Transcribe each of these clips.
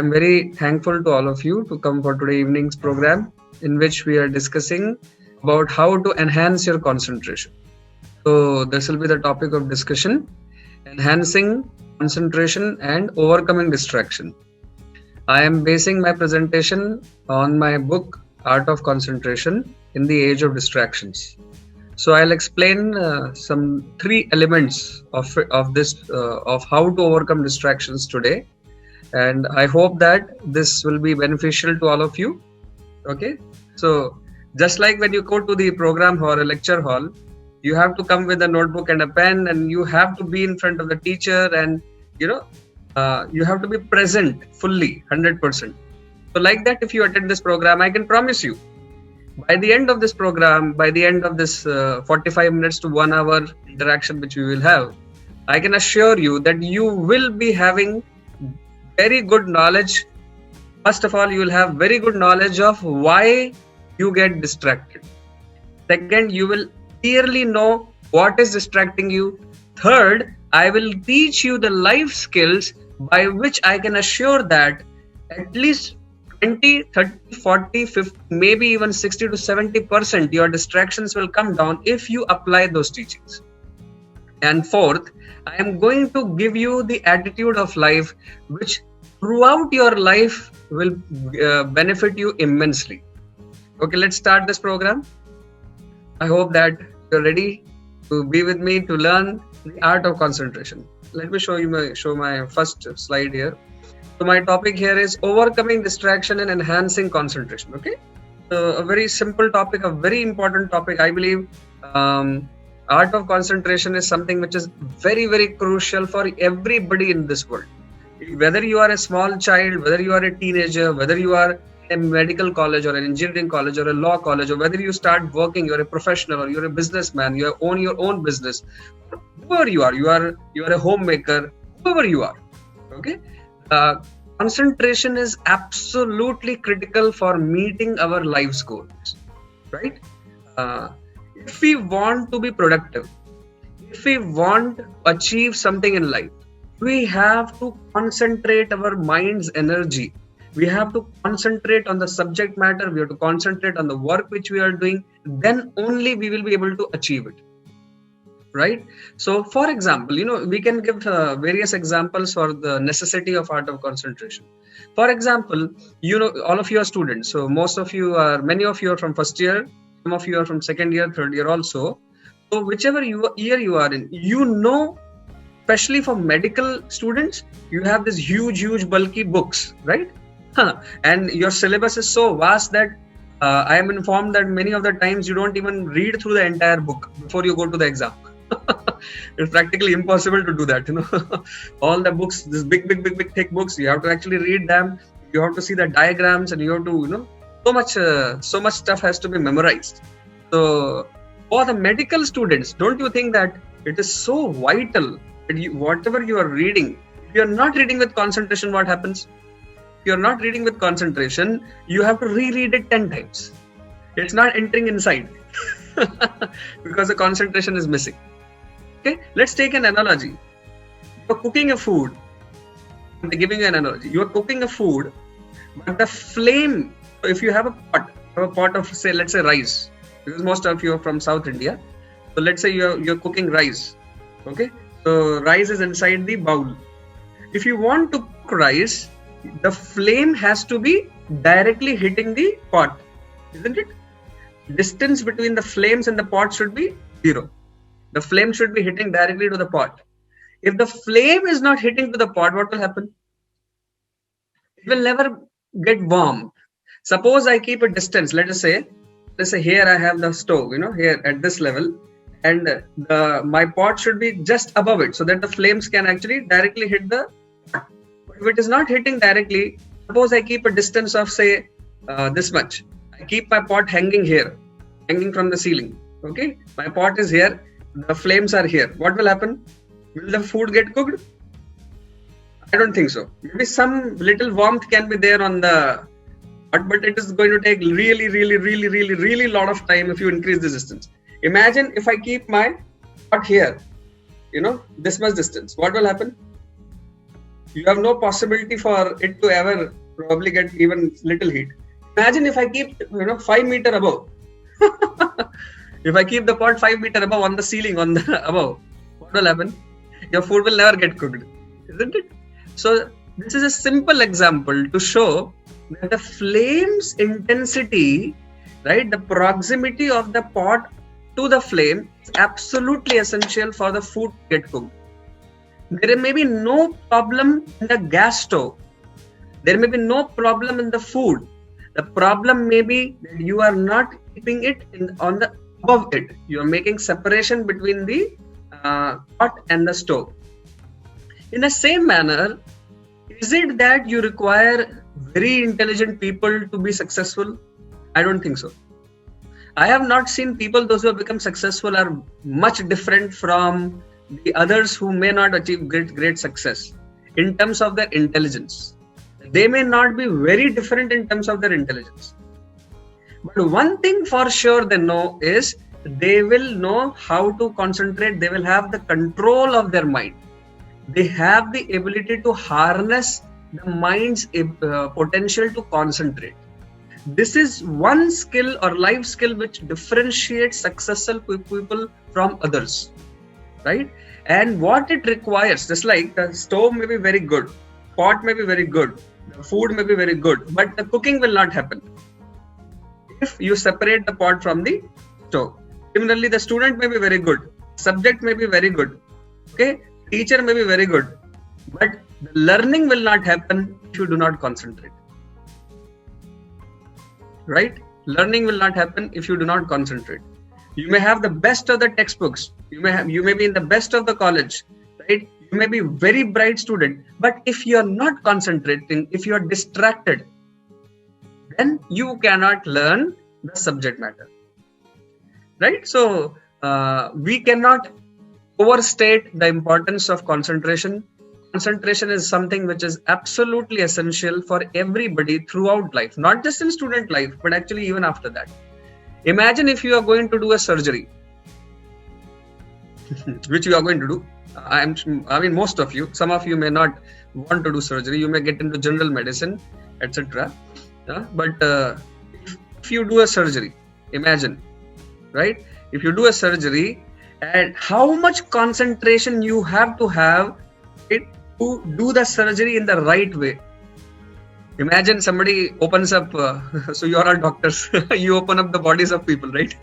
I'm very thankful to all of you to come for today evening's program, in which we are discussing about how to enhance your concentration. So this will be the topic of discussion: enhancing concentration and overcoming distraction. I am basing my presentation on my book Art of Concentration in the Age of Distractions. So I'll explain some three elements of how to overcome distractions today, and I hope that this will be beneficial to all of you. Okay, so just like when you go to the program hall or a lecture hall, you have to come with a notebook and a pen, and you have to be in front of the teacher, and you have to be present fully 100%. So like that, if you attend this program, I can promise you, by the end of this program, by the end of this 45 minutes to 1 hour interaction which we will have, I can assure you that you will be having very good knowledge. First of all, you will have very good knowledge of why you get distracted. Second, you will clearly know what is distracting you. Third, I will teach you the life skills by which I can assure that at least 20, 30, 40, 50, maybe even 60 to 70% your distractions will come down if you apply those teachings. And fourth, I am going to give you the attitude of life which throughout your life will benefit you immensely. Okay, let's start this program. I hope that you're ready to be with me to learn the art of concentration. Let me show my first slide here. So my topic here is overcoming distraction and enhancing concentration. Okay, so a very simple topic, a very important topic. I believe art of concentration is something which is very, very crucial for everybody in this world. Whether you are a small child, whether you are a teenager, whether you are a medical college or an engineering college or a law college, or whether you start working, you're a professional or you're a businessman, you own your own business, whoever you are a homemaker, whoever you are. Okay. Concentration is absolutely critical for meeting our life's goals, right? If we want to be productive, if we want to achieve something in life, we have to concentrate our mind's energy. We have to concentrate on the subject matter. We have to concentrate on the work which we are doing. Then only we will be able to achieve it. Right? So, for example, we can give various examples for the necessity of art of concentration. For example, all of you are students. So, many of you are from first year. Some of you are from second year, third year also. So, whichever year you are in, especially for medical students, you have this huge, bulky books, right? And your syllabus is so vast that I am informed that many of the times you don't even read through the entire book before you go to the exam. It's practically impossible to do that. All the books, this big thick books, you have to actually read them. You have to see the diagrams, and you have to, so much stuff has to be memorized. So for the medical students, don't you think that it is so vital that whatever you are reading, if you are not reading with concentration, what happens? If you are not reading with concentration, you have to reread it 10 times. It's not entering inside because the concentration is missing. Okay, let's take an analogy. You're cooking a food. I'm giving you an analogy. You are cooking a food, but the flame, if you have a pot of, let's say rice, because most of you are from South India. So let's say you're cooking rice. Okay, so rice is inside the bowl. If you want to cook rice, the flame has to be directly hitting the pot, isn't it? Distance between the flames and the pot should be 0. The flame should be hitting directly to the pot. If the flame is not hitting to the pot, what will happen? It will never get warm. Suppose I keep a distance. Let us say here I have the stove, here at this level, and my pot should be just above it, so that the flames can actually directly hit the pot. If it is not hitting directly, suppose I keep a distance of say this much. I keep my pot hanging here, hanging from the ceiling. Okay, my pot is here. The flames are here. What will happen? Will the food get cooked? I don't think so. Maybe some little warmth can be there on the pot, but it is going to take really lot of time if you increase the distance. Imagine if I keep my pot here, this much distance. What will happen? You have no possibility for it to ever probably get even little heat. Imagine if I keep 5 meter above. If I keep the pot 5 meter above on the ceiling on the above, what will happen? Your food will never get cooked, isn't it? So this is a simple example to show that the flame's intensity, right, the proximity of the pot to the flame is absolutely essential for the food to get cooked. There may be no problem in the gas stove. There may be no problem in the food. The problem may be that you are not keeping it on the above it. You are making separation between the pot and the stove. In the same manner, is it that you require very intelligent people to be successful? I don't think so. I have not seen people, those who have become successful are much different from the others who may not achieve great success in terms of their intelligence. They may not be very different in terms of their intelligence. But one thing for sure they know is they will know how to concentrate. They will have the control of their mind. They have the ability to harness the mind's potential to concentrate. This is one skill or life skill which differentiates successful people from others, right? And what it requires, just like the stove may be very good, pot may be very good, the food may be very good, but the cooking will not happen if you separate the pot from the stove. Similarly, the student may be very good, subject may be very good, okay, teacher may be very good, but the learning will not happen if you do not concentrate. Right? Learning will not happen if you do not concentrate. You may have the best of the textbooks. You may be in the best of the college, right? You may be a very bright student, but if you are not concentrating, if you are distracted, then you cannot learn the subject matter, right? So we cannot overstate the importance of concentration. Concentration is something which is absolutely essential for everybody throughout life, not just in student life, but actually even after that. Imagine if you are going to do a surgery, which you are going to do. I mean, most of you, some of you may not want to do surgery. You may get into general medicine, etc. But if you do a surgery, imagine, right? If you do a surgery, and how much concentration you have to have it to do the surgery in the right way. Imagine somebody opens up, so you are all doctors, you open up the bodies of people, right?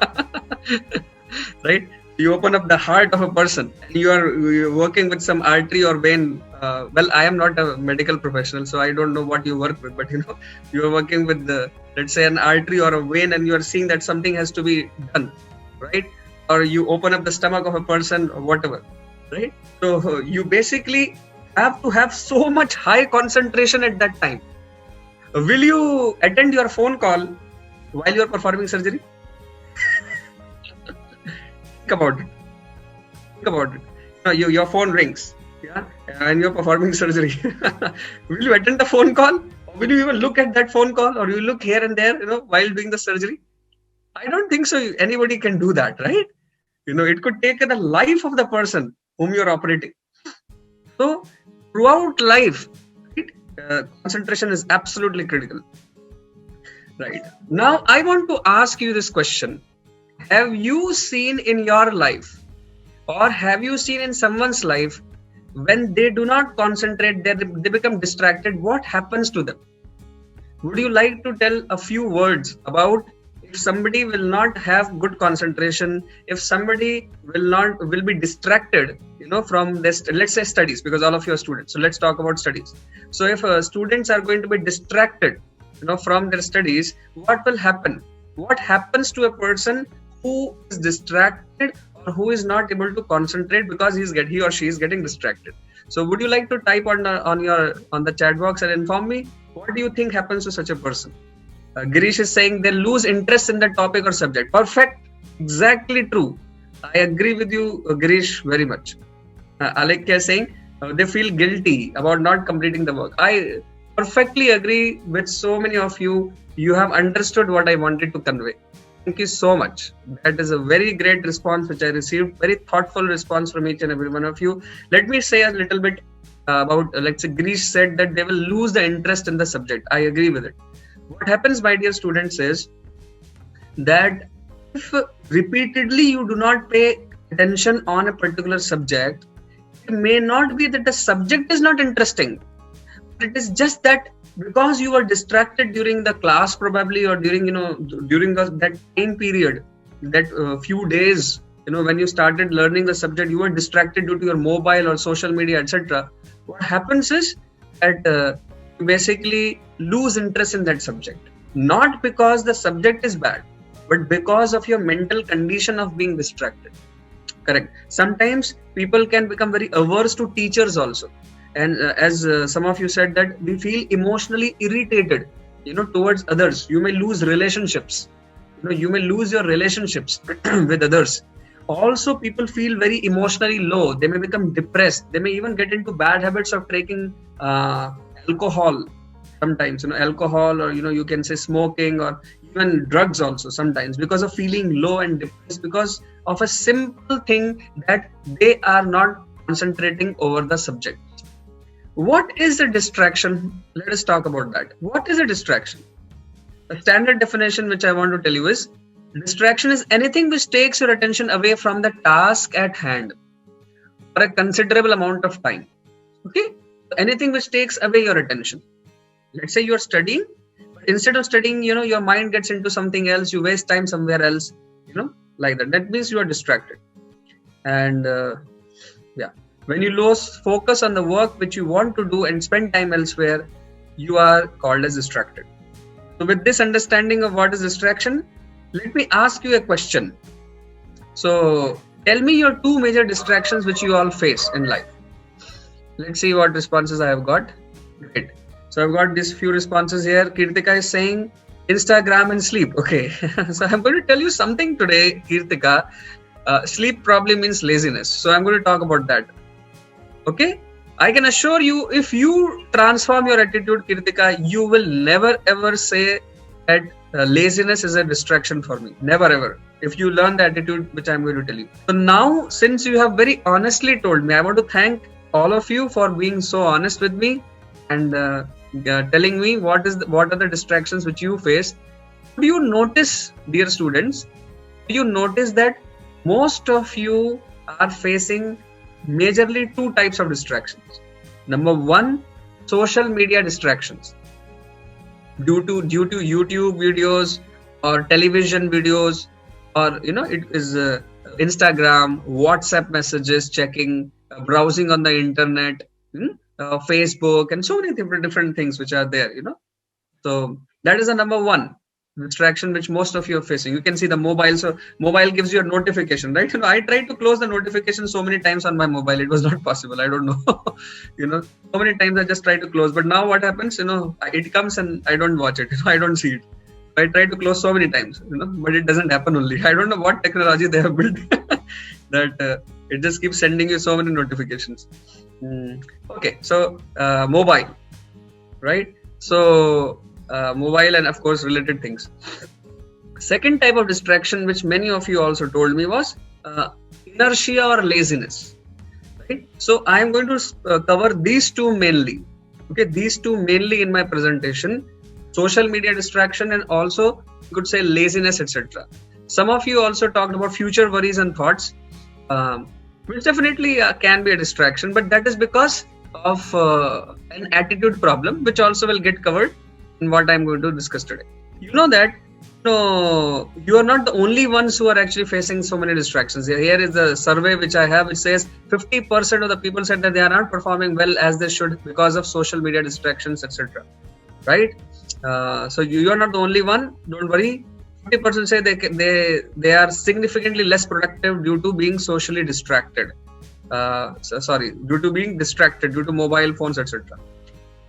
Right? You open up the heart of a person, and you're working with some artery or vein. Well, I am not a medical professional, so I don't know what you work with, but you are working with let's say an artery or a vein, and you are seeing that something has to be done, right? Or you open up the stomach of a person or whatever, right? So you basically have to have so much high concentration at that time. Will you attend your phone call while you are performing surgery? Think about it. Think about it. Your phone rings, yeah, and you're performing surgery. Will you attend the phone call? Or will you even look at that phone call, or you look here and there, while doing the surgery? I don't think so. Anybody can do that, right? It could take the life of the person whom you're operating. So throughout life, concentration is absolutely critical. Right. Now, I want to ask you this question. Have you seen in your life, or have you seen in someone's life, when they do not concentrate, they become distracted, what happens to them? Would you like to tell a few words about if somebody will not have good concentration, if somebody will be distracted, from this, let's say studies, because all of you are students. So let's talk about studies. So if students are going to be distracted, from their studies, what will happen? What happens to a person who is distracted or who is not able to concentrate because he or she is getting distracted? So would you like to type on the chat box and inform me what do you think happens to such a person? Girish is saying they lose interest in the topic or subject. Perfect. Exactly true. I agree with you, Girish, very much. Alekya is saying they feel guilty about not completing the work. I perfectly agree with so many of you. You have understood what I wanted to convey. Thank you so much. That is a very great response which I received. Very thoughtful response from each and every one of you. Let me say a little bit about, let's say, Greece said that they will lose the interest in the subject. I agree with it. What happens, my dear students, is that if repeatedly you do not pay attention on a particular subject, it may not be that the subject is not interesting, but it is just that because you were distracted during the class probably, or during that time period, that few days, when you started learning the subject, you were distracted due to your mobile or social media, etc. What happens is that you basically lose interest in that subject, not because the subject is bad, but because of your mental condition of being distracted. Correct. Sometimes people can become very averse to teachers also. And as some of you said, that we feel emotionally irritated, towards others. You may lose relationships. You may lose your relationships with others. Also, people feel very emotionally low. They may become depressed. They may even get into bad habits of taking alcohol. Sometimes, alcohol, or you can say smoking, or even drugs also sometimes, because of feeling low and depressed, because of a simple thing that they are not concentrating over the subject. What is a distraction? Let us talk about that. What is a distraction? A standard definition which I want to tell you is, distraction is anything which takes your attention away from the task at hand for a considerable amount of time. Okay? Anything which takes away your attention. Let's say you are studying, but instead of studying, your mind gets into something else, you waste time somewhere else, like that. That means you are distracted. And when you lose focus on the work which you want to do and spend time elsewhere, you are called as distracted. So with this understanding of what is distraction, let me ask you a question. So tell me your two major distractions which you all face in life. Let's see what responses I have got. Great. So I've got these few responses here. Kirtika is saying Instagram and sleep. Okay. So I'm going to tell you something today, Kirtika. Sleep probably means laziness. So I'm going to talk about that. Okay. I can assure you, if you transform your attitude, Kirtika, you will never ever say that laziness is a distraction for me. Never ever. If you learn the attitude which I'm going to tell you. So now, since you have very honestly told me, I want to thank all of you for being so honest with me and telling me what are the distractions which you face. Do you notice, dear students, do you notice that most of you are facing majorly two types of distractions? Number one, social media distractions. Due to YouTube videos or television videos, or it is Instagram, WhatsApp messages checking, browsing on the internet, Facebook, and so many different things which are there. So that is the number one distraction which most of you are facing. You can see the mobile. So mobile gives you a notification, right? I tried to close the notification so many times on my mobile. It was not possible. I don't know. So many times I just try to close. But now what happens? It comes and I don't watch it. I don't see it. I try to close so many times, but it doesn't happen only. I don't know what technology they have built that it just keeps sending you so many notifications. Okay. So mobile, right? So mobile and of course related things. Second type of distraction which many of you also told me was inertia or laziness, right? So I am going to cover these two mainly. Okay, these two mainly in my presentation: social media distraction and also you could say laziness, etc. Some of you also talked about future worries and thoughts, which definitely can be a distraction, but that is because of an attitude problem, which also will get covered in what I'm going to discuss today. You know that you are not the only ones who are actually facing so many distractions. Here is the survey which I have, which says 50% of the people said that they are not performing well as they should because of social media distractions, etc. Right? So you are not the only one. Don't worry. 50% say they are significantly less productive due to being socially distracted. Due to being distracted due to mobile phones, etc.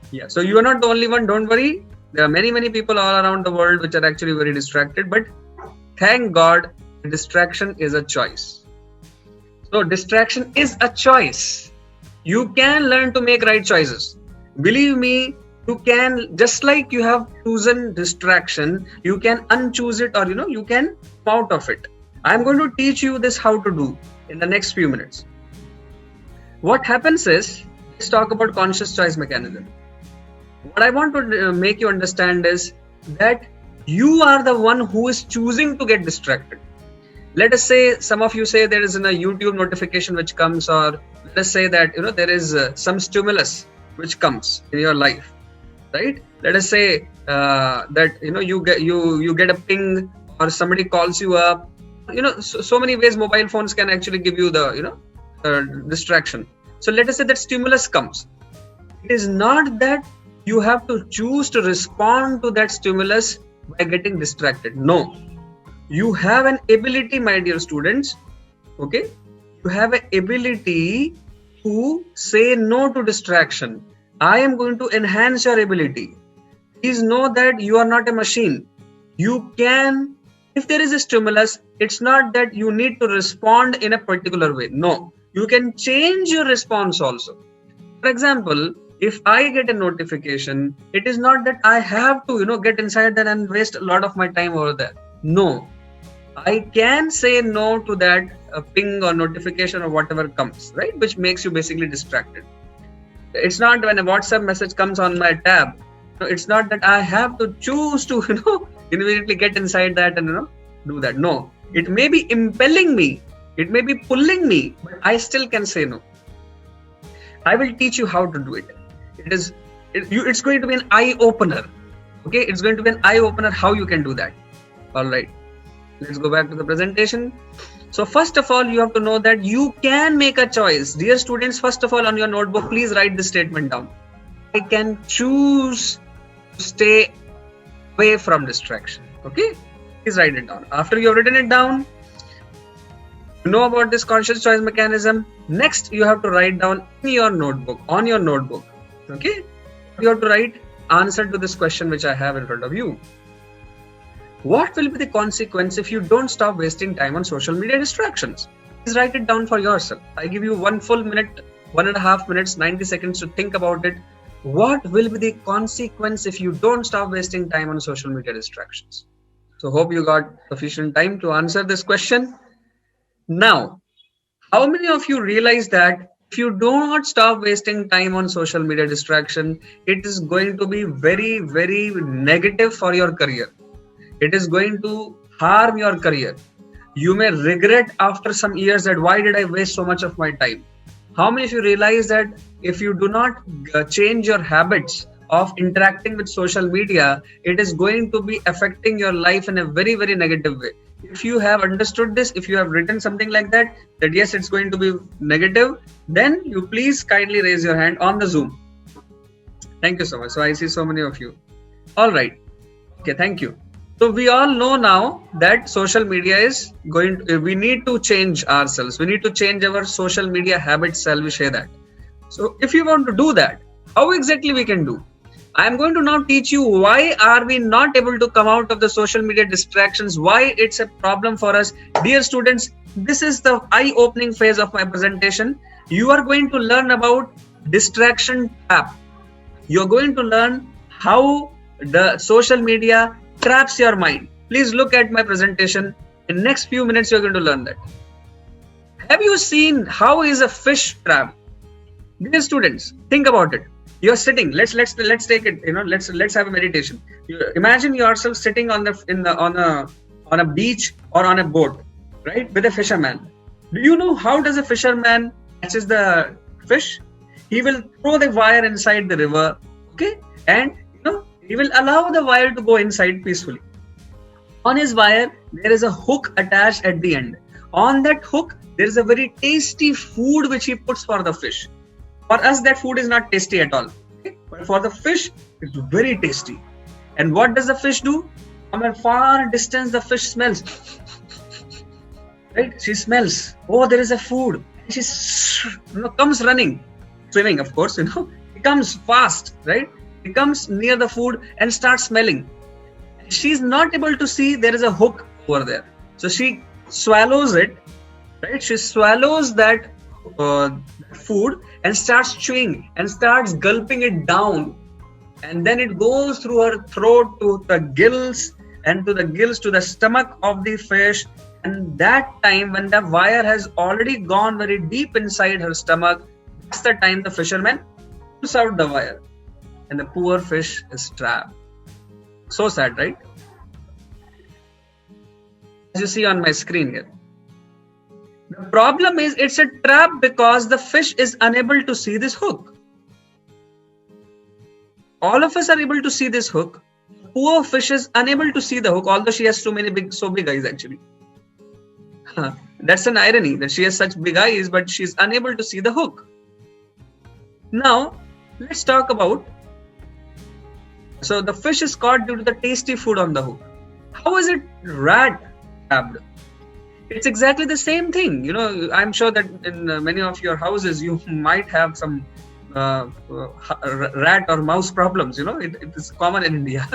Yeah. So you are not the only one. Don't worry. There are many people all around the world which are actually very distracted, but thank God, distraction is a choice. So distraction is a choice. You can learn to make right choices. Believe me, you can, just like you have chosen distraction, you can unchoose it, or you can come out of it. I'm going to teach you this how to do in the next few minutes. What happens is let's talk about conscious choice mechanism. What I want to make you understand is that you are the one who is choosing to get distracted. Let us say some of you say there is a YouTube notification which comes, or let us say that there is some stimulus which comes in your life, right? Let us say that you get a ping, or somebody calls you up. So many ways mobile phones can actually give you the distraction. So let us say that stimulus comes. It is not that you have to choose to respond to that stimulus by getting distracted. No. You have an ability, my dear students, okay? You have an ability to say no to distraction. I am going to enhance your ability. Please know that you are not a machine. You can, if there is a stimulus, it's not that you need to respond in a particular way. No, you can change your response also. For example, if I get a notification, it is not that I have to, get inside that and waste a lot of my time over there. No. I can say no to that ping or notification or whatever comes, right? Which makes you basically distracted. It's not when a WhatsApp message comes on my tab. It's not that I have to choose to, immediately get inside that and, do that. No, it may be impelling me. It may be pulling me, but I still can say no. I will teach you how to do it. It's going to be an eye opener. Okay. It's going to be an eye opener how you can do that. All right. Let's go back to the presentation. So first of all, you have to know that you can make a choice. Dear students, first of all, on your notebook, please write this statement down. I can choose to stay away from distraction. Okay? Please write it down. After you have written it down, you know about this conscious choice mechanism. Next, you have to write down in your notebook, on your notebook. Okay? You have to write answer to this question which I have in front of you. What will be the consequence if you don't stop wasting time on social media distractions? Please write it down for yourself. I give you 1 full minute, 1.5 minutes, 90 seconds to think about it. What will be the consequence if you don't stop wasting time on social media distractions? So hope you got sufficient time to answer this question. Now, how many of you realize that if you do not stop wasting time on social media distraction, it is going to be very, very negative for your career. It is going to harm your career. You may regret after some years that why did I waste so much of my time? How many of you realize that if you do not change your habits of interacting with social media, it is going to be affecting your life in a very, very negative way? If you have understood this, if you have written something like that yes, it's going to be negative, then you please kindly raise your hand on the Zoom. Thank you so much. So I see so many of you. All right. Okay, thank you. So we all know now that social media is we need to change ourselves. We need to change our social media habits, shall we say that? So if you want to do that, how exactly we can do? I am going to now teach you why are we not able to come out of the social media distractions, why it's a problem for us. Dear students, this is the eye-opening phase of my presentation. You are going to learn about distraction trap. You're going to learn how the social media traps your mind. Please look at my presentation. In next few minutes, you're going to learn that. Have you seen how is a fish trap? Dear students, think about it. You're sitting. Let's take it. Let's have a meditation. Imagine yourself sitting on a beach or on a boat, right, with a fisherman. Do you know how does a fisherman catches the fish? He will throw the wire inside the river, okay, and he will allow the wire to go inside peacefully. On his wire, there is a hook attached at the end. On that hook, there is a very tasty food which he puts for the fish. For us, that food is not tasty at all. Okay? But for the fish, it's very tasty. And what does the fish do? From a far distance, the fish smells. Right? She smells. Oh, there is a food. She comes running. Swimming, of course, He comes fast, right? He comes near the food and starts smelling. She's not able to see there is a hook over there. So she swallows it, right? She swallows that food and starts chewing and starts gulping it down. And then it goes through her throat to the gills and to the stomach of the fish. And that time when the wire has already gone very deep inside her stomach, Just the time the fisherman pulls out the wire and the poor fish is trapped. So sad, right? As you see on my screen here. The problem is it's a trap because the fish is unable to see this hook. All of us are able to see this hook. Poor fish is unable to see the hook, although she has so big eyes actually. That's an irony that she has such big eyes, but she's unable to see the hook. Now, let's talk about. So the fish is caught due to the tasty food on the hook. How is it rat trapped? It's exactly the same thing. You know, I'm sure that in many of your houses, you might have some rat or mouse problems. You know, it is common in India,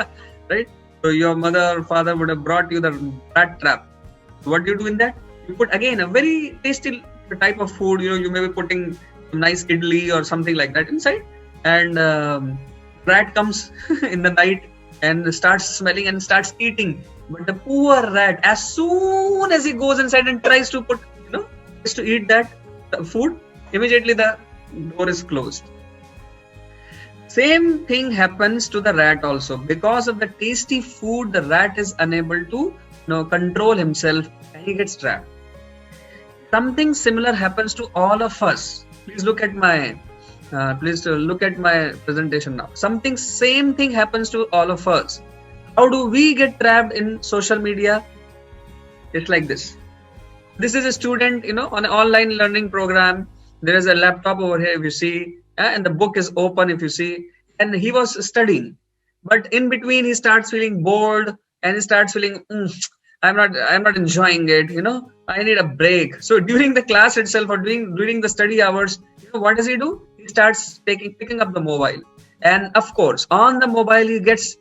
right? So your mother or father would have brought you the rat trap. What do you do in that? You put again a very tasty type of food. You know, you may be putting some nice idli or something like that inside, and rat comes in the night and starts smelling and starts eating. But the poor rat, as soon as he goes inside and tries to eat that food, immediately the door is closed. Same thing happens to the rat also. Because of the tasty food, the rat is unable to control himself and he gets trapped. Something similar happens to all of us. Please look at my presentation now. Same thing happens to all of us. How do we get trapped in social media? It's like this. This is a student, on an online learning program. There is a laptop over here, if you see, and the book is open, if you see, and he was studying. But in between, he starts feeling bored and he starts feeling, I'm not enjoying it. I need a break. So during the class itself or during the study hours, what does he do? He starts picking up the mobile, and of course, on the mobile he gets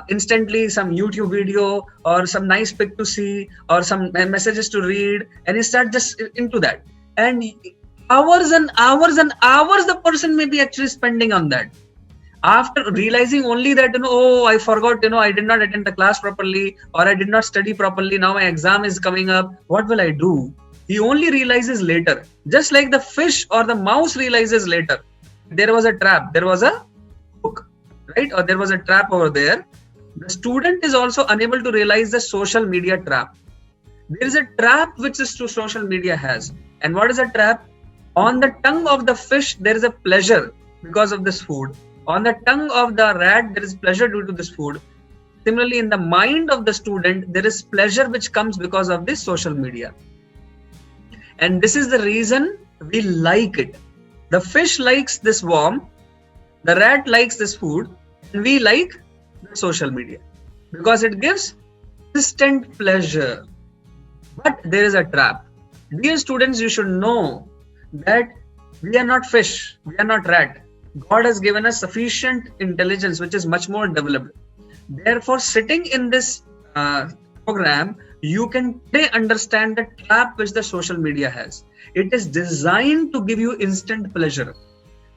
instantly some YouTube video or some nice pic to see or some messages to read, and he starts just into that, and hours and hours and hours the person may be actually spending on that. After realizing only that I forgot, I did not attend the class properly, or I did not study properly, now my exam is coming up, what will I do? He only realizes later, just like the fish or the mouse realizes later. There was a trap, there was a hook, right? Or there was a trap over there. The student is also unable to realize the social media trap. There is a trap which this social media has. And what is a trap? On the tongue of the fish, there is a pleasure because of this food. On the tongue of the rat, there is pleasure due to this food. Similarly, in the mind of the student, there is pleasure which comes because of this social media. And this is the reason we like it. The fish likes this worm, the rat likes this food, and we like the social media because it gives instant pleasure. But there is a trap. Dear students, you should know that we are not fish, we are not rat. God has given us sufficient intelligence which is much more developed. Therefore, sitting in this program, you can understand the trap which the social media has. It is designed to give you instant pleasure.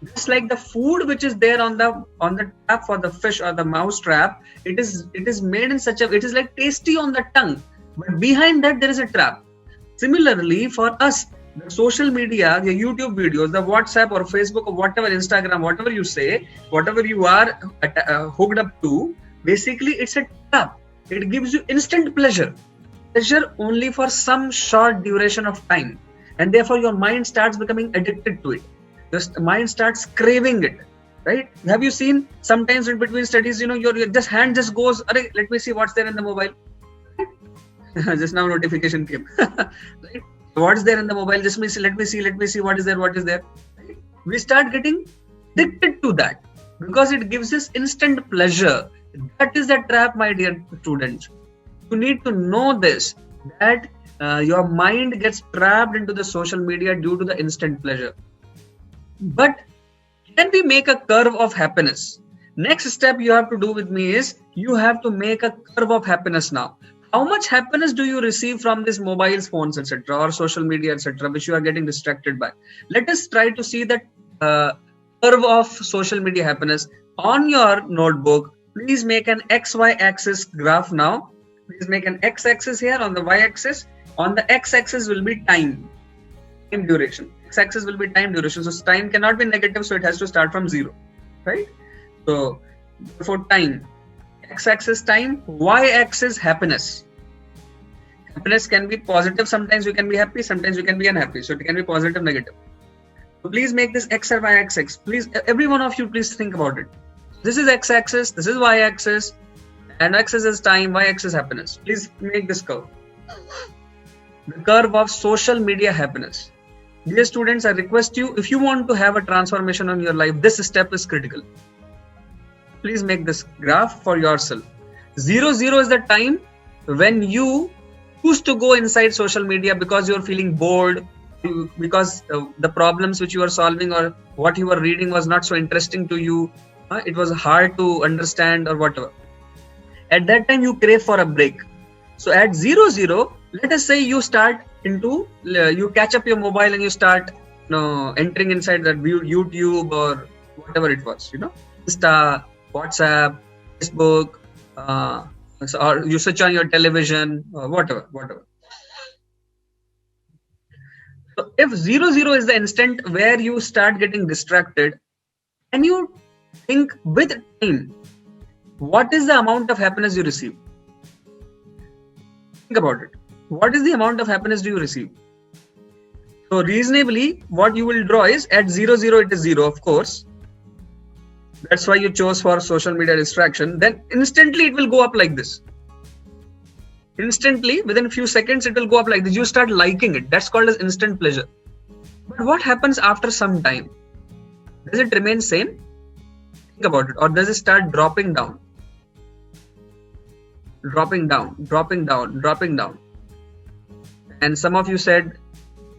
Just like the food which is there on the trap for the fish or the mouse trap, it is made in such a, it is like tasty on the tongue, but behind that there is a trap. Similarly, for us, the social media, the YouTube videos, the WhatsApp or Facebook or whatever, Instagram, whatever you say, whatever you are hooked up to, basically it's a trap. It gives you instant pleasure only for some short duration of time, and therefore your mind starts becoming addicted to it. The mind starts craving it, right? Have you seen sometimes in between studies, your just hand just goes, let me see what's there in the mobile. Just now notification came. Right? What's there in the mobile? Just let me see what is there. Right? We start getting addicted to that because it gives us instant pleasure. That is the trap, my dear students. You need to know this, that your mind gets trapped into the social media due to the instant pleasure. But can we make a curve of happiness? Next step you have to do with me is you have to make a curve of happiness now. How much happiness do you receive from these mobile phones, etc., or social media, etc., which you are getting distracted by? Let us try to see that curve of social media happiness on your notebook. Please make an XY axis graph now. Please make an X axis here on the Y axis. On the X axis will be time duration. x-axis will be time duration. So time cannot be negative, so it has to start from 0, right? So for time, x-axis time, y-axis happiness. Happiness can be positive, sometimes you can be happy, sometimes you can be unhappy. So it can be positive, negative. So please make this x or y-axis. Please, every one of you, please think about it. This is x-axis, this is y-axis, and x-axis is time, y-axis happiness. Please make this curve. The curve of social media happiness. Dear students, I request you, if you want to have a transformation in your life, this step is critical. Please make this graph for yourself. 0, 0 is the time when you choose to go inside social media because you're feeling bored, because the problems which you are solving or what you are reading was not so interesting to you. It was hard to understand or whatever. At that time, you crave for a break. So at 0, 0, let us say you start you catch up your mobile and you start entering inside that YouTube or whatever it was, Insta, WhatsApp, Facebook, or you switch on your television, or whatever. So if 0, 0 is the instant where you start getting distracted, can you think with time, what is the amount of happiness you receive? Think about it. What is the amount of happiness do you receive? So reasonably, what you will draw is at 0, 0, it is 0, of course. That's why you chose for social media distraction. Then instantly it will go up like this. Instantly, within a few seconds, it will go up like this. You start liking it. That's called as instant pleasure. But what happens after some time? Does it remain same? Think about it. Or does it start dropping down? Dropping down. And some of you said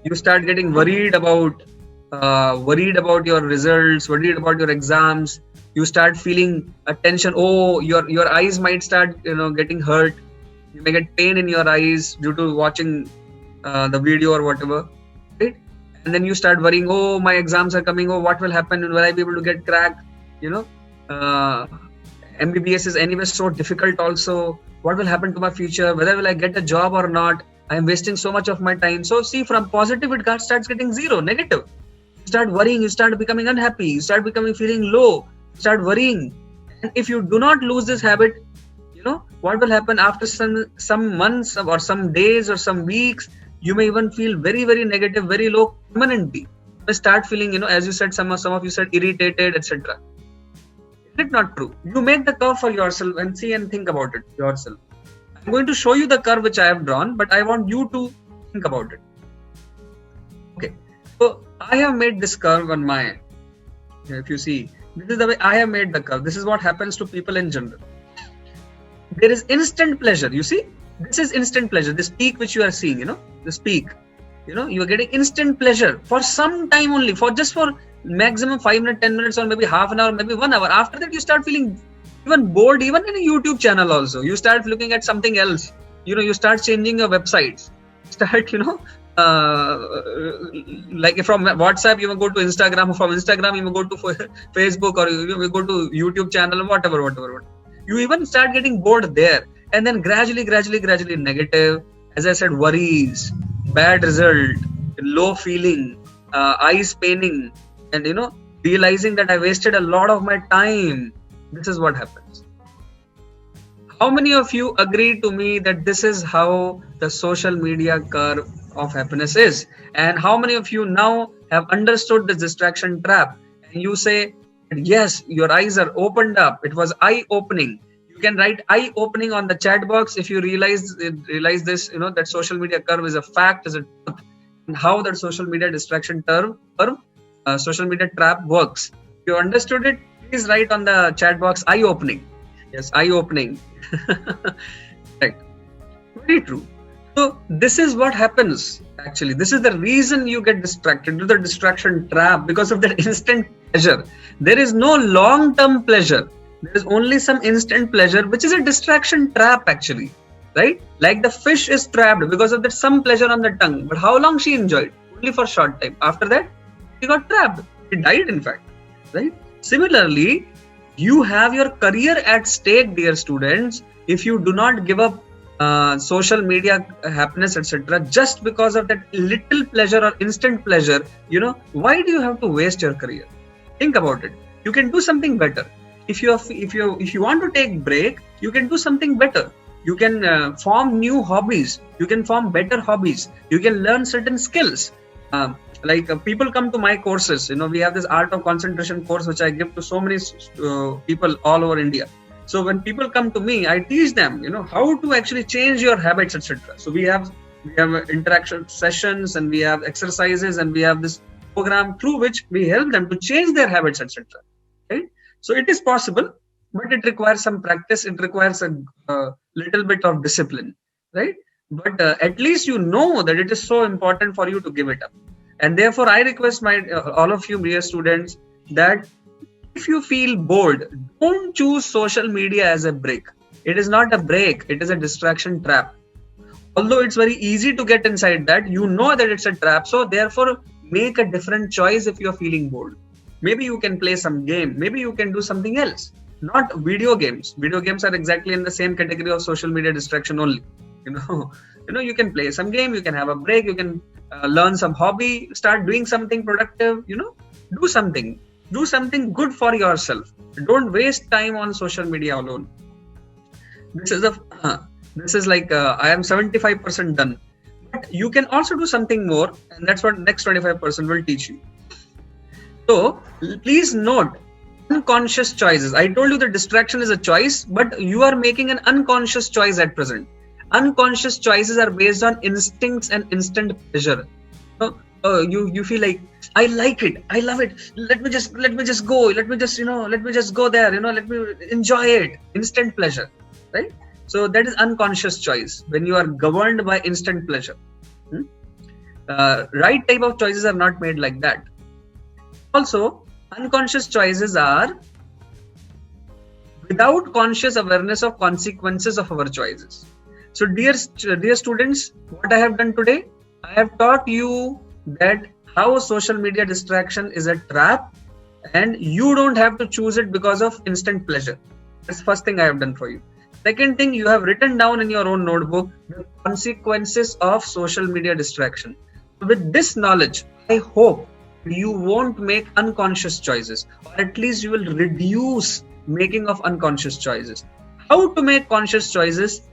you start getting worried about your results, worried about your exams. You start feeling a tension. Oh, your eyes might start getting hurt. You may get pain in your eyes due to watching the video or whatever, right? And then you start worrying. Oh, my exams are coming. Oh, what will happen? Will I be able to get cracked? MBBS is anyway so difficult. Also, what will happen to my future? Whether will I get a job or not? I am wasting so much of my time. So see, from positive, it starts getting 0, negative. You start worrying. You start becoming unhappy. You start feeling low. You start worrying. And if you do not lose this habit, what will happen after some months or some days or some weeks? You may even feel very, very negative, very low permanently. You may start feeling, as you said, some of you said irritated, etc. Is it not true? You make the curve for yourself and see and think about it yourself. I'm going to show you the curve which I have drawn, but I want you to think about it. Okay, so I have made this curve on my end. If you see, this is the way I have made the curve. This is what happens to people in general. There is instant pleasure. You see, this is instant pleasure. This peak which you are seeing, this peak, you are getting instant pleasure for some time only, for maximum 5 minutes, 10 minutes, or maybe half an hour, maybe 1 hour. After that, you start feeling even bored, even in a YouTube channel also. You start looking at something else. You start changing your websites. Start, like from WhatsApp, you will go to Instagram. From Instagram, you will go to Facebook, or you will go to YouTube channel, whatever. You even start getting bored there. And then gradually negative, as I said, worries, bad result, low feeling, eyes paining, and realizing that I wasted a lot of my time. This is what happens. How many of you agree to me that this is how the social media curve of happiness is? And how many of you now have understood the distraction trap? And you say, yes, your eyes are opened up. It was eye-opening. You can write eye-opening on the chat box if you realize this, that social media curve is a fact, is a truth, and how that social media distraction social media trap works. If you understood it, please write on the chat box eye-opening. Yes, eye-opening. Right. Very true. So this is what happens. Actually, this is the reason you get distracted to the distraction trap, because of that instant pleasure. There is no long-term pleasure. There is only some instant pleasure, which is a distraction trap actually, right? Like the fish is trapped because of that some pleasure on the tongue. But how long she enjoyed? Only for a short time. After that, she got trapped. She died, in fact, right? Similarly, you have your career at stake, dear students. If you do not give up social media happiness, etc., just because of that little pleasure or instant pleasure, why do you have to waste your career? Think about it. You can do something better. If you want to take break, you can do something better. You can form new hobbies. You can form better hobbies. You can learn certain skills. People come to my courses. We have this art of concentration course which I give to so many people all over India. So when people come to me, I teach them, how to actually change your habits, etc. So we have interaction sessions, and we have exercises, and we have this program through which we help them to change their habits, etc. Right? So it is possible, but it requires some practice. It requires a little bit of discipline, right? But at least you know that it is so important for you to give it up. And therefore, I request all of you, dear students, that if you feel bored, don't choose social media as a break. It is not a break. It is a distraction trap. Although it's very easy to get inside that, you know that it's a trap. So therefore, make a different choice if you're feeling bored. Maybe you can play some game. Maybe you can do something else. Not video games. Video games are exactly in the same category of social media distraction only. You can play some game. You can have a break. You can learn some hobby. Start doing something productive. Do something. Do something good for yourself. Don't waste time on social media alone. This is like I am 75% done. But you can also do something more, and that's what next 25% will teach you. So please note unconscious choices. I told you that distraction is a choice, but you are making an unconscious choice at present. Unconscious choices are based on instincts and instant pleasure. You feel like, I like it, I love it, let me just go, let me just go there, let me enjoy it. Instant pleasure, right? So that is unconscious choice, when you are governed by instant pleasure. Right type of choices are not made like that. Also, unconscious choices are without conscious awareness of consequences of our choices. So dear students, what I have done today, I have taught you that how social media distraction is a trap, and you don't have to choose it because of instant pleasure. That's the first thing I have done for you. Second thing, you have written down in your own notebook the consequences of social media distraction. With this knowledge, I hope you won't make unconscious choices, or at least you will reduce making of unconscious choices. How to make conscious choices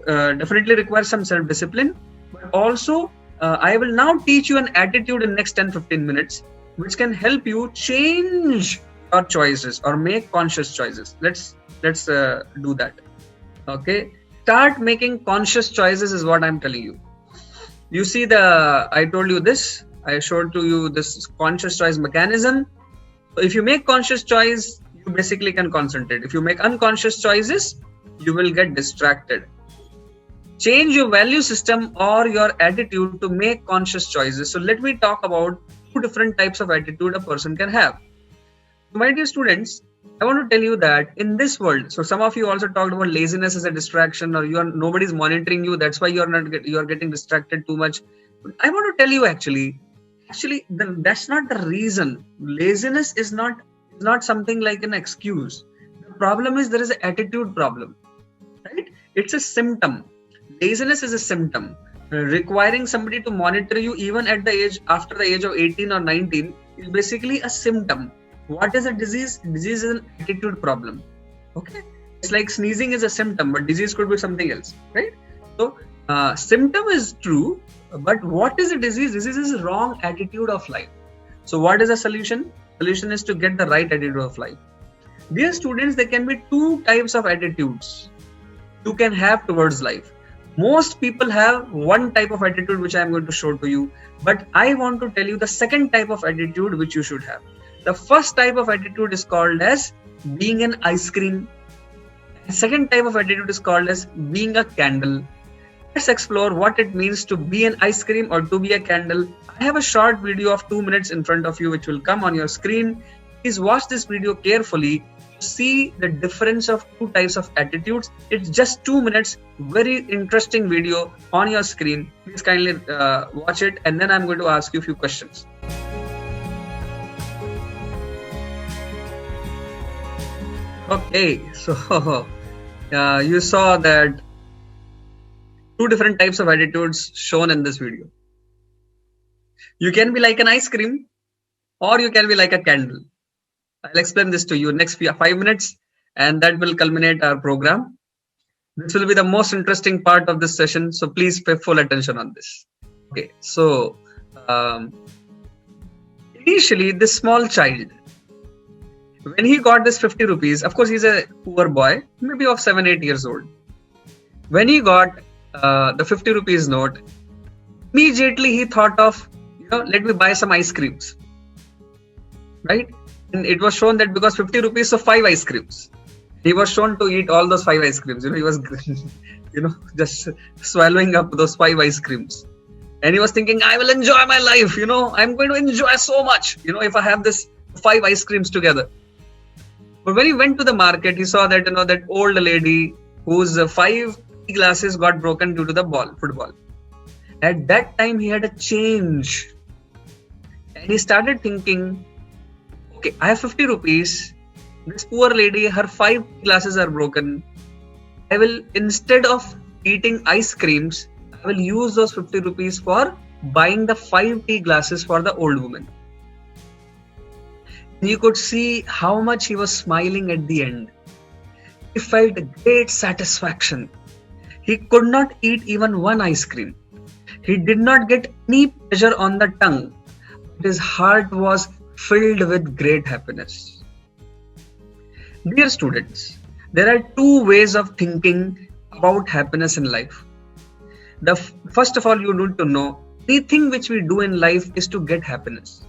definitely requires some self-discipline, but also I will now teach you an attitude in next 10-15 minutes, which can help you change your choices or make conscious choices. Let's do that. Okay, start making conscious choices is what I'm telling you. You see, I told you this. I showed to you this conscious choice mechanism. So if you make conscious choice, you basically can concentrate. If you make unconscious choices, you will get distracted. Change your value system or your attitude to make conscious choices. So let me talk about two different types of attitude a person can have. My dear students, I want to tell you that in this world, so some of you also talked about laziness as a distraction, or nobody's monitoring you. That's why you are getting distracted too much. I want to tell you actually, that's not the reason. Laziness is not something like an excuse. The problem is there is an attitude problem, right? It's a symptom. Laziness is a symptom. Requiring somebody to monitor you even after the age of 18 or 19 is basically a symptom. What is a disease? Disease is an attitude problem. Okay, it's like sneezing is a symptom, but disease could be something else, right? So symptom is true, but what is a disease? Disease is wrong attitude of life. So what is the solution? Solution is to get the right attitude of life. Dear students, there can be two types of attitudes you can have towards life. Most people have one type of attitude which I am going to show to you, but I want to tell you the second type of attitude which you should have. The first type of attitude is called as being an ice cream. The second type of attitude is called as being a candle. Let's explore what it means to be an ice cream or to be a candle. I have a short video of 2 minutes in front of you which will come on your screen. Please watch this video carefully to see the difference of two types of attitudes. It's just 2 minutes, very interesting video on your screen. Please kindly watch it, and then I'm going to ask you a few questions. Okay, so you saw that two different types of attitudes shown in this video. You can be like an ice cream, or you can be like a candle. I'll explain this to you next 5 minutes, and that will culminate our program. This will be the most interesting part of this session, so please pay full attention on this. Okay, so initially, this small child, when he got this 50 rupees, of course, he's a poor boy, maybe of 7-8 years old. When he got the 50 rupees note, immediately he thought of, let me buy some ice creams, right? And it was shown that because 50 rupees, so 5 ice creams. He was shown to eat all those 5 ice creams. He was, just swallowing up those 5 ice creams. And he was thinking, I will enjoy my life. I'm going to enjoy so much, if I have this 5 ice creams together. But when he went to the market, he saw that, that old lady whose 5 glasses got broken due to the football. At that time, he had a change. And he started thinking, okay, I have 50 rupees. This poor lady, her 5 glasses are broken. I will, instead of eating ice creams, I will use those 50 rupees for buying the 5 tea glasses for the old woman. You could see how much he was smiling at the end. He felt great satisfaction. He could not eat even one ice cream. He did not get any pleasure on the tongue. His heart was filled with great happiness. Dear students, there are 2 ways of thinking about happiness in life. First of all, you need to know, anything which we do in life is to get happiness,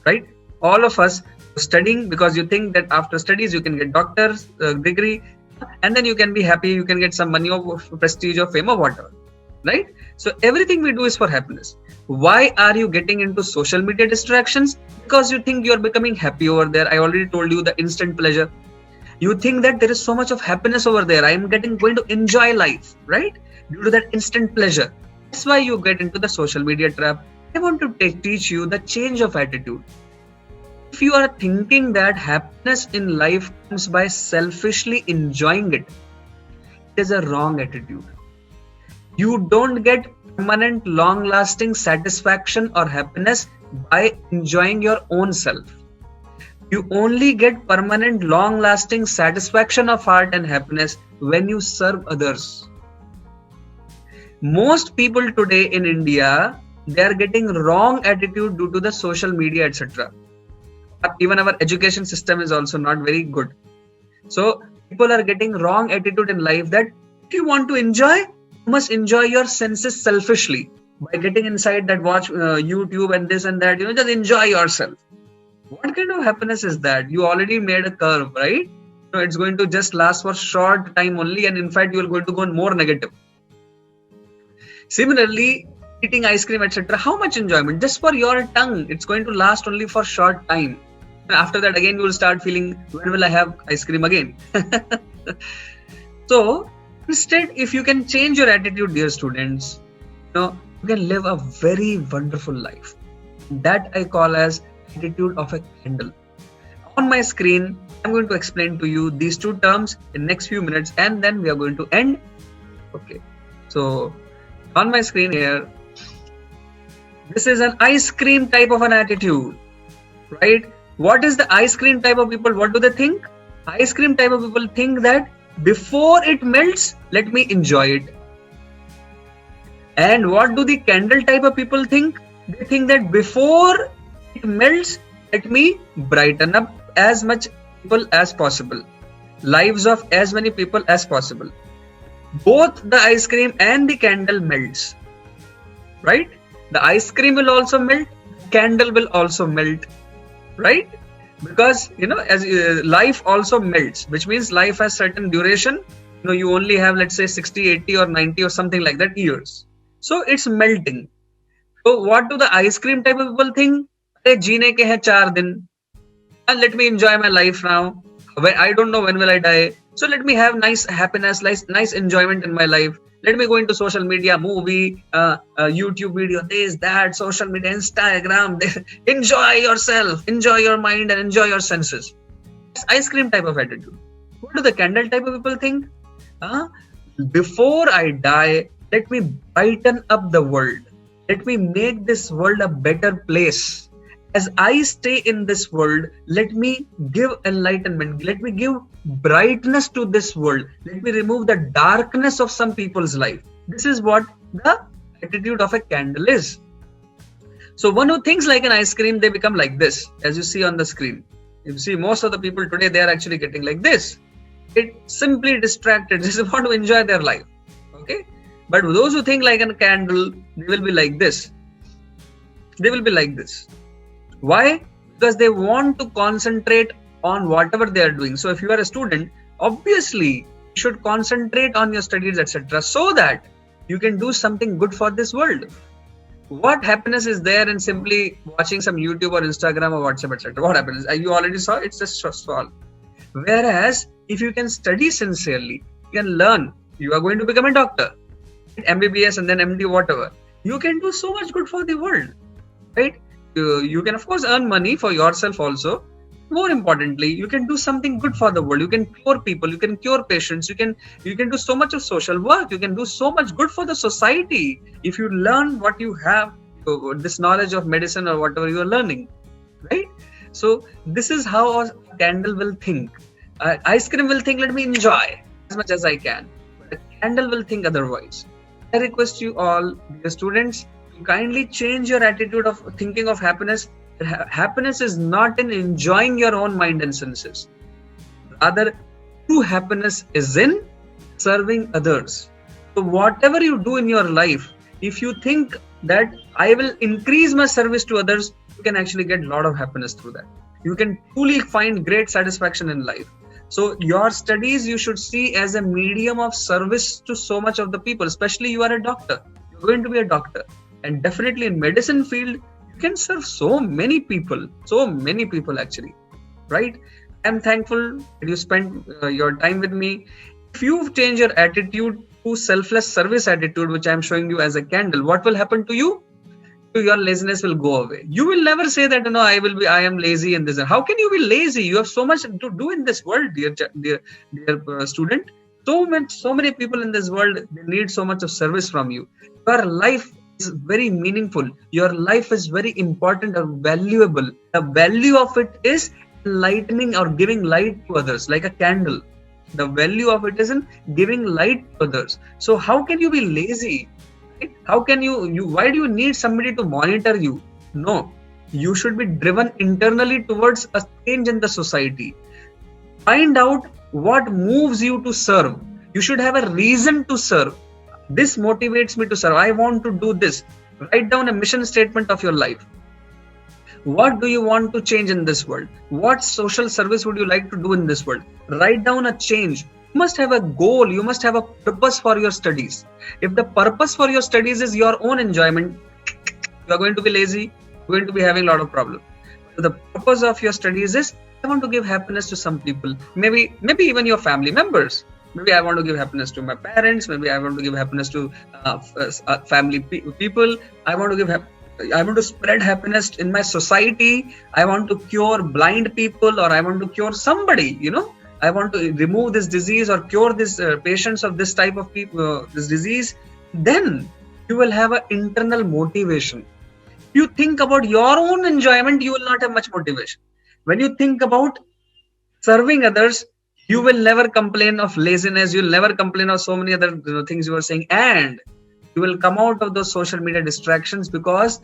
right? All of us studying because you think that after studies you can get doctor's degree and then you can be happy, you can get some money or prestige or fame or whatever, right? So everything we do is for happiness. Why are you getting into social media distractions? Because you think you are becoming happy over there. I already told you the instant pleasure. You think that there is so much of happiness over there. I am going to enjoy life, right? Due to that instant pleasure. That's why you get into the social media trap. I want to teach you the change of attitude. If you are thinking that happiness in life comes by selfishly enjoying it, it is a wrong attitude. You don't get permanent, long-lasting satisfaction or happiness by enjoying your own self. You only get permanent, long-lasting satisfaction of heart and happiness when you serve others. Most people today in India, they are getting wrong attitude due to the social media, etc. Even our education system is also not very good. So people are getting wrong attitude in life that if you want to enjoy, you must enjoy your senses selfishly by getting inside that watch YouTube and this and that, just enjoy yourself. What kind of happiness is that? You already made a curve, right? It's going to just last for short time only, and in fact you are going to go more negative. Similarly, eating ice cream, etc. How much enjoyment? Just for your tongue. It's going to last only for short time. After that, again, you will start feeling, when will I have ice cream again? So, instead, if you can change your attitude, dear students, you can live a very wonderful life. That I call as attitude of a candle. On my screen, I'm going to explain to you these 2 terms in next few minutes, and then we are going to end. Okay. So, on my screen here, this is an ice cream type of an attitude, right? What is the ice cream type of people? What do they think? Ice cream type of people think that before it melts, let me enjoy it. And what do the candle type of people think? They think that before it melts, let me brighten up as much people as possible. Lives of as many people as possible. Both the ice cream and the candle melts, right? The ice cream will also melt, candle will also melt, right? Because, as life also melts, which means life has certain duration. You only have, let's say, 60, 80 or 90 or something like that years. So it's melting. So what do the ice cream type of people think? Jeene ke hai 4 din. And let me enjoy my life now. I don't know when will I die. So let me have nice happiness, nice enjoyment in my life. Let me go into social media, movie, YouTube video, this, that, social media, Instagram. Enjoy yourself, enjoy your mind and enjoy your senses. It's ice cream type of attitude. What do the candle type of people think? Before I die, let me brighten up the world. Let me make this world a better place. As I stay in this world, let me give enlightenment. Let me give brightness to this world. Let me remove the darkness of some people's life. This is what the attitude of a candle is. So one who thinks like an ice cream, they become like this, as you see on the screen. You see most of the people today, they are actually getting like this. It simply distracted. They just want to enjoy their life. Okay. But those who think like a candle, they will be like this. They will be like this. Why? Because they want to concentrate on whatever they are doing. So if you are a student, obviously you should concentrate on your studies, etc., so that you can do something good for this world. What happiness is there in simply watching some YouTube or Instagram or WhatsApp, etc.? What happens? You already saw, it's just stressful. Whereas if you can study sincerely, you can learn. You are going to become a doctor, MBBS and then MD, whatever. You can do so much good for the world, right? You can of course earn money for yourself also. More importantly, you can do something good for the world. You can cure people, you can cure patients, you can do so much of social work, you can do so much good for the society if you learn what you have, this knowledge of medicine or whatever you are learning, right? So this is how a candle will think. Ice cream will think, let me enjoy as much as I can. But a candle will think otherwise. I request you all, dear students, to kindly change your attitude of thinking of happiness. Happiness is not in enjoying your own mind and senses. Rather, true happiness is in serving others. So whatever you do in your life, if you think that I will increase my service to others, you can actually get a lot of happiness through that. You can truly find great satisfaction in life. So your studies you should see as a medium of service to so much of the people, especially you are a doctor. You're going to be a doctor. And definitely in medicine field, you can serve so many people actually, right? I'm thankful that you spent your time with me. If you change your attitude to selfless service attitude, which I'm showing you as a candle, what will happen to you? Your laziness will go away. You will never say that, no, I am lazy in this. How can you be lazy? You have so much to do in this world, dear student. So many people in this world, they need so much of service from you. Your life is very meaningful. Your life is very important or valuable. The value of it is enlightening or giving light to others, like a candle. The value of it is in giving light to others. So how can you be lazy? How can you why do you need somebody to monitor you? No, you should be driven internally towards a change in the society. Find out what moves you to serve. You should have a reason to serve. This motivates me to serve. I want to do this. Write down a mission statement of your life. What do you want to change in this world? What social service would you like to do in this world? Write down a change. You must have a goal. You must have a purpose for your studies. If the purpose for your studies is your own enjoyment, you are going to be lazy. You're going to be having a lot of problems. So the purpose of your studies is, I want to give happiness to some people. Maybe even your family members. Maybe I want to give happiness to my parents. Maybe I want to give happiness to family people. I want to spread happiness in my society. I want to cure blind people, or I want to cure somebody, I want to remove this disease or cure this patients of this type of people, this disease. Then you will have an internal motivation. If you think about your own enjoyment, you will not have much motivation. When you think about serving others, you will never complain of laziness. You will never complain of so many other things you were saying, and you will come out of those social media distractions because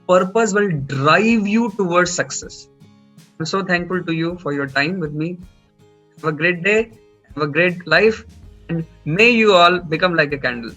purpose will drive you towards success. I'm so thankful to you for your time with me. Have a great day, have a great life, and may you all become like a candle.